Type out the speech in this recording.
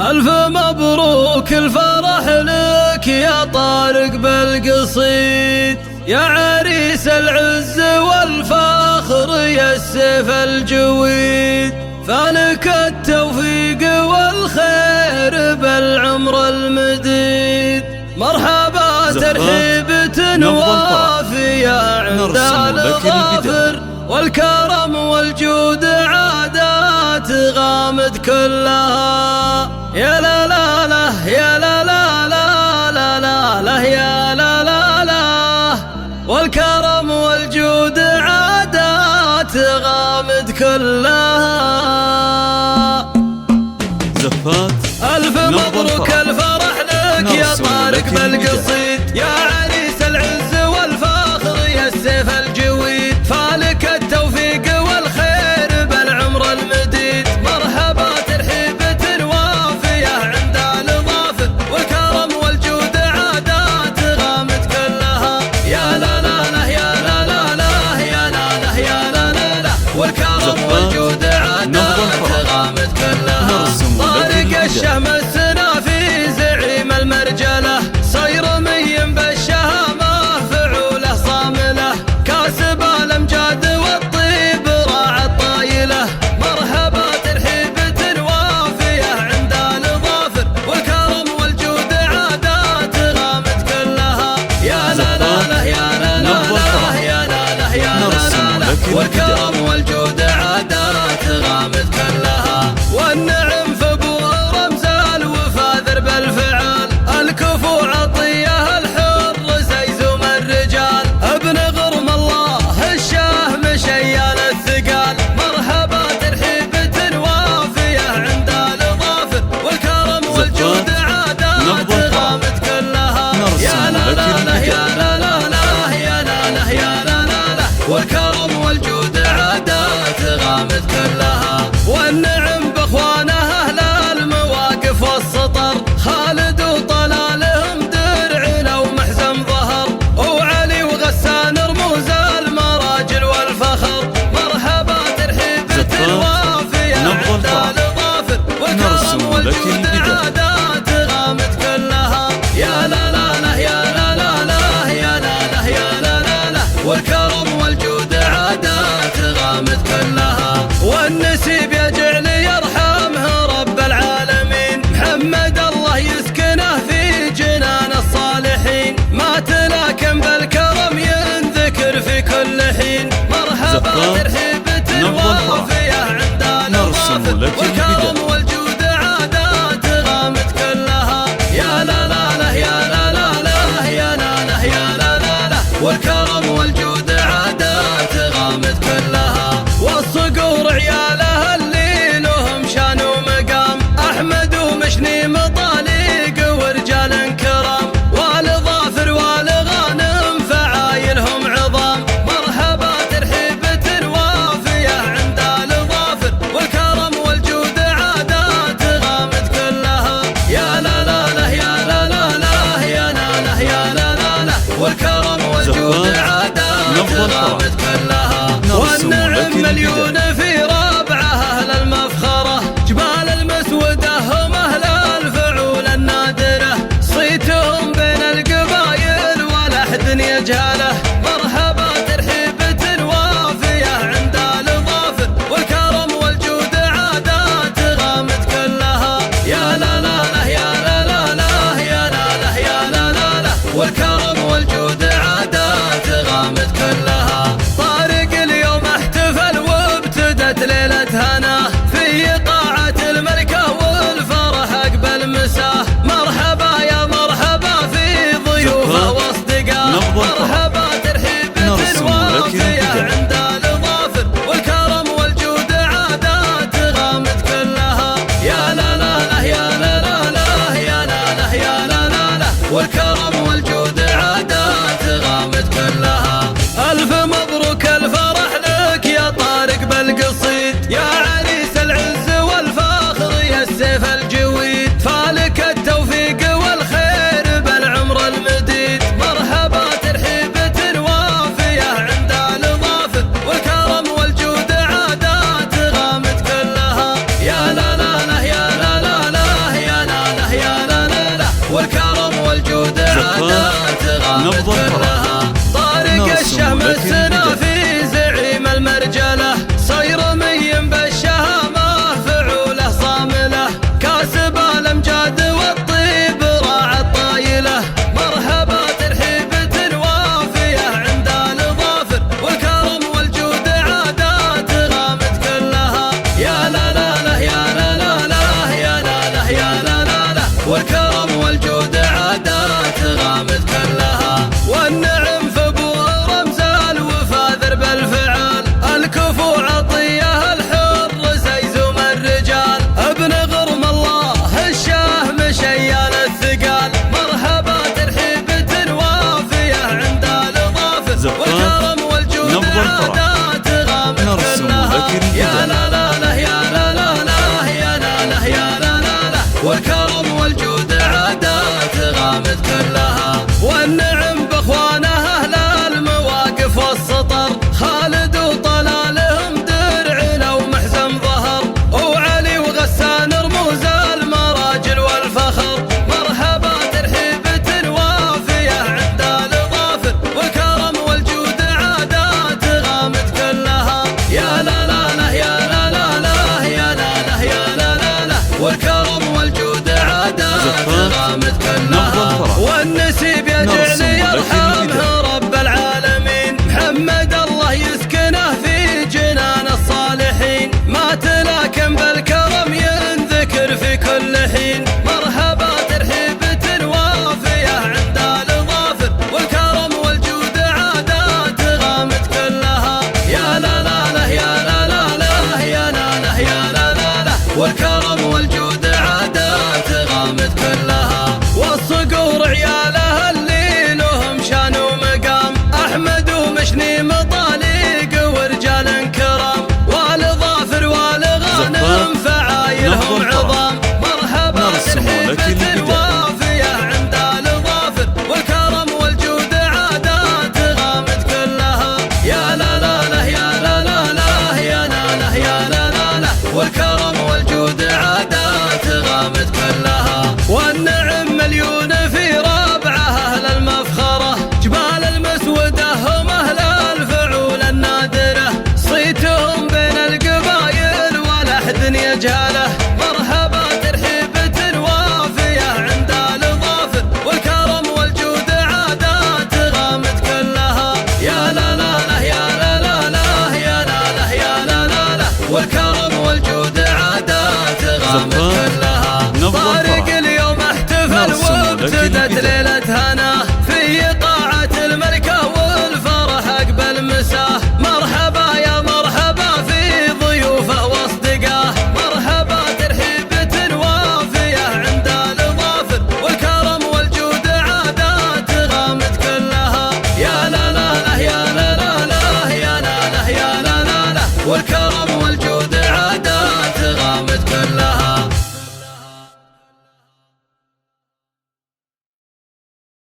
ألف مبروك الفرح لك يا طارق بالقصيد، يا عريس العز والفخر يا السيف الجويد، فلك التوفيق والخير بالعمر المديد. مرحبا ترحيبة وافية عند الغافر، والكرم والجود عادات غامد كلها. يا لا لا لا يا لا لا لا لا لا لا يا لا لا لا، والكرم والجود عادات غامد كلها. زفات ألف مبروك الفرح لك يا طارق بالقصيد، يا عريس العز والفخر يا السيف الجويد، فالك التوفيق والخير بالعمر المديد. مرحبا ترحيبة وافية عند الظافر، والكرم والجود عادات غامد كلها. يا لا لا لا يا لا لا لا يا لا لا يا لا لا لا، والكرم والجود عادات غامد كلها. طارق الشهم السنافي زعيم المرجله، صير مين بالشهامه فعوله صامله، كاسب الامجاد والطيب راعى الطايله. مرحبا ترحيبة وافيه عند الظافر، والكرم والجود عادات غامد كلها. يا لا لا لا يا لا لا لا يا لا لا يا لا لا، والكرم والجود عادات غامد كلها. والنعم في ابوها رمز الوفا ذرب الفعال، الكفو عطيه الحر زيزوم الرجال، ابن غرم الله الشاه مشيال الثقال. مرحبا ترحيبة وافية عند الظافر، والكرم والجود عادات غامد كلها. يا لا لا لا يا لا لا لا يا لا لا يا لا لا لا، والكرم والجود عادات غامد كلها. والنعم باخوانه اهل المواقف والسطر، خالد وطلالهم درع لو محزم ظهر، وعلي وغسان رموز المراجل والفخر. مرحبا ترحيبة وافية عند الظافر، والكرم والجود عادات غامد كلها. يا لا لا لا يا لا لا لا يا لا لا يا لا لا لا، والكرم والجود عادات غامد كلها. والنسيب يجعل يرحمه رب العالمين، محمد الله يسكنه في جنان الصالحين، ما تلاكم بالكرم ينذكر في كل حين. مرحبا ترحيبة وافية عند الظافر، والكرم والجود عادات غامد كلها. يا لا لا لا يا لا لا لا يا لا لا يا لا لا لا، والكرم والجود عادات غامد كلها. والصقور عياله اللي لهم شان ومقام، احمد ومشني مطالق ورجال كرام، والظافر والغانم فعايلهم عظام. مرحبا ترحيبة وافية عند الظافر، والكرم والجود عادات غامد كلها. يا لا لا لا يا لا لا لا يا لا لا يا لا لا لا، والكرم والجود عادات غامد كلها. والنعم مليون في ربعه اهل المفخره، جبال المسوده هم اهل الفعول النادره، صيتهم بين القبايل ولا احد يجهله. مرحبا ترحيبة وافيه عند الظافر، والكرم والجود عادات غامد كلها. يا لا لا لا يا لا لا لا يا لا لا يا لا لا لا، والكرم والجود عادات غامد كلها. طارق اليوم احتفل غامد كلها. طارق الشهم السنافي زعيم المرجله، صير مين بالشهامه فعوله صامله، كاسب الامجاد والطيب راعى الطايله. مرحبا ترحيبة وافيه عند الظافر، والكرم والجود عادات غامد كلها. يا لا لا لا يا لا لا لا يا لا لا يا لا لا لا، والكرم والجود عادات غامد كلها. والنعم في ابو رمز الوفا ذرب الفعال، الكفو عطيه الحر زيزوم الرجال، ابن غرم الله الشاه مشيال الثقال. مرحبا ترحيبة وافيه عند الظافر، والكرم والجود عادات غامد كلها. يا لا لا لا يا لا لا لا يا لا لا يا لا لا لا، والكرم والجود عادات غامد كلها. والنعم باخوانه اهل المواقف والسطر، خالد وطلالهم درع ومحزن ظهر، وعلي وغسان رموز المراجل والفخر. مرحبا ترحيبة وافيه عند الظافر، والكرم والجود عادات غامد كلها. يا لا لا لا يا لا لا لا يا لا لا يا لا لا لا، والكرم والجود عادات غامد كلها. والنسيب يجعل يرحمه رب العالمين، محمد الله يسكنه في جنان الصالحين، ما تلاكم بالكرم ينذكر في كل حين. مرحبا ترحيبة وافيه عند الظافر، والكرم والجود عادات غامد كلها. يا لا لا لا يا لا لا لا يا لا لا يا لا لا لا، والكرم والجود عادات غامد كلها. والصقور عياله اللي لهم شان ومقام، احمد ومشني مطالق ورجال كرام، والظافر والغانم فعايلهم عظام. مرحبا ترحيبة وافيه عند الظافر، والكرم والجود عادات غامد كلها. يا لا لا لا يا لا لا لا يا لا لا يا لا لا لا، والكرم والجود عادات غامد كلها. والنعم مليون في ربعه اهل المفخره، جبال المسوده هم اهل الفعول النادره، صيتهم بين القبايل ولا احد يجهله. مرحبا ترحيبة وافيه عند الظافر، والكرم والجود عادات غامد كلها. يا لا لا لا يا لا لا لا يا لا لا يا لا لا لا، والكرم والجود عادات غامد كلها. طارق اليوم احتفل وابتدت ليلة هنا في قاعة الملكة، والفرح أقبل مساه. مرحبا يا مرحبا في ضيوفه واصدقاه، مرحبا ترحيبة وافيه عند الظافر، والكرم والجود عادات غامد كلها. يا لا لا لا يا لا لا لا يا لا لا يا لا لا لا، والكرم